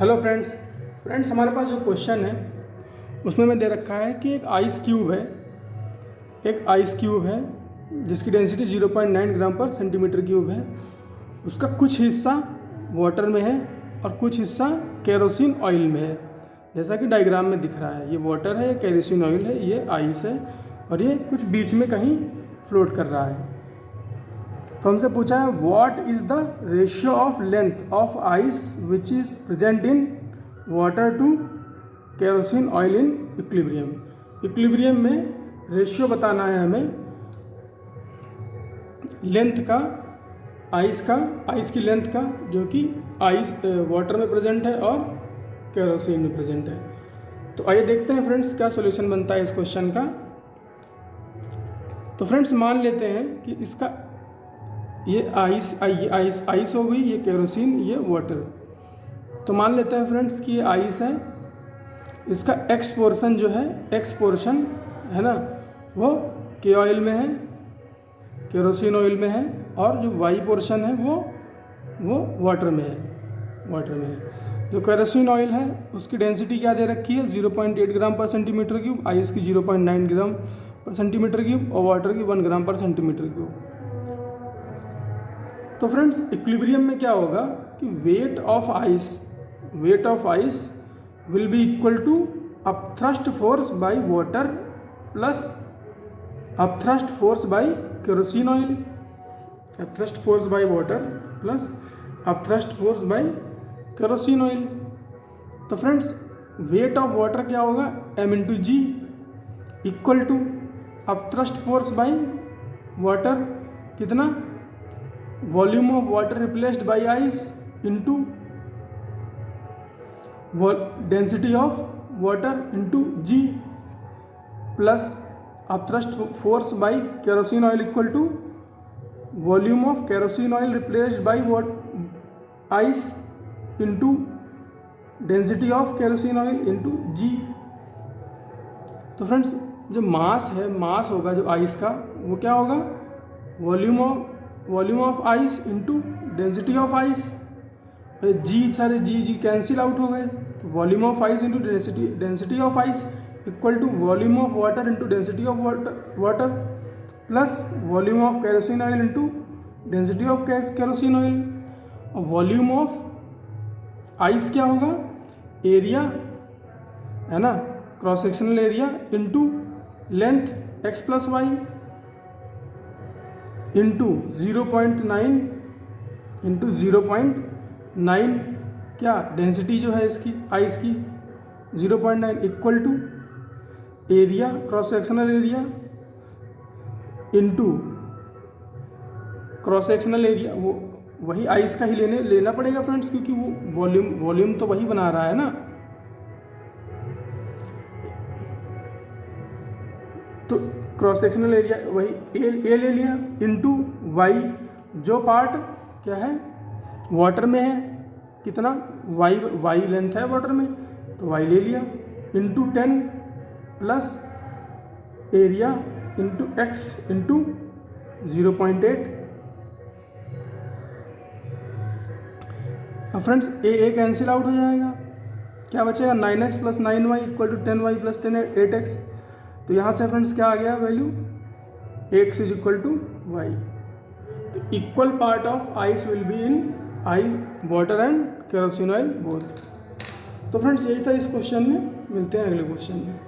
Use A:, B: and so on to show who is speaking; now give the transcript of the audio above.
A: Hello friends हमारे पास जो question है उसमें मैं दे रखा है कि एक आइस क्यूब है जिसकी डेंसिटी 0.9 ग्राम पर सेंटीमीटर क्यूब है। उसका कुछ हिस्सा वाटर में है और कुछ हिस्सा केरोसिन ऑयल में है, जैसा कि डायग्राम में दिख रहा है। ये वाटर है, ये केरोसिन ऑयल है, ये आइस है और ये कुछ बीच में कहीं फ्लोट कर रहा है। तो हमसे पूछा है what is the ratio of length of ice which is present in water to kerosene oil in equilibrium. Equilibrium में रेशियो बताना है हमें लेंथ का, आइस की लेंथ का, जो कि आइस वाटर में प्रेजेंट है और केरोसिन में प्रेजेंट है। तो आइए देखते हैं फ्रेंड्स क्या सॉल्यूशन बनता है इस क्वेश्चन का। तो फ्रेंड्स मान लेते हैं कि इसका ये आइस हो गई, ये केरोसिन, ये वाटर। तो मान लेते हैं फ्रेंड्स कि ये आइस है, इसका एक्स पोर्शन जो है, एक्स पोर्शन है ना, वो के ऑयल में है, केरोसिन ऑयल में है, और जो वाई पोर्शन है वो वाटर में है। जो केरोसिन ऑयल है उसकी डेंसिटी क्या दे रखी है, 0.8 ग्राम पर सेंटीमीटर क्यूब, आइस की 0.9 ग्राम पर सेंटीमीटर क्यूब और वाटर की 1 ग्राम पर सेंटीमीटर क्यूब। तो फ्रेंड्स इक्विलिब्रियम में क्या होगा कि weight of ice will be equal to upthrust force by water plus upthrust force by kerosene oil, upthrust force by water plus upthrust force by kerosene oil. तो friends weight of water क्या होगा, m into G equal to upthrust force by water कितना, volume of water replaced by ice into density of water into G plus upthrust force by kerosene oil equal to volume of kerosene oil replaced by ice into density of kerosene oil into G. तो friends जो मास होगा जो ice का, वो क्या होगा, volume of ice into density of ice. जी cancel out हो गए, तो volume of ice into density of ice equal to volume of water into density of water plus volume of kerosene oil into density of kerosene oil. और volume of ice क्या होगा, area है ना, cross sectional area into length x plus y into 0.9 into 0.9 क्या density जो है इसकी ice की 0.9 equal to area, cross sectional area into cross sectional area, वो वही आइस का ही लेना पड़ेगा फ्रेंड्स, क्योंकि वो वॉल्यूम तो वही बना रहा है ना। तो क्रॉस सेक्शनल एरिया वही ए ले लिया इंटू वाई, जो पार्ट क्या है वाटर में है, कितना वाई लेंथ है वाटर में, तो वाई ले लिया into 10 plus area into x into 0.8। अब फ्रेंड्स ए कैंसिल आउट हो जाएगा, क्या बचेगा 9x plus 9y equal to 10y plus 8x। तो यहाँ से फ्रेंड्स क्या आ गया value, x is equal to y। तो equal part of ice will be in water and kerosene oil both. तो फ्रेंड्स यही था इस क्वेश्चन में, मिलते हैं अगले क्वेश्चन में।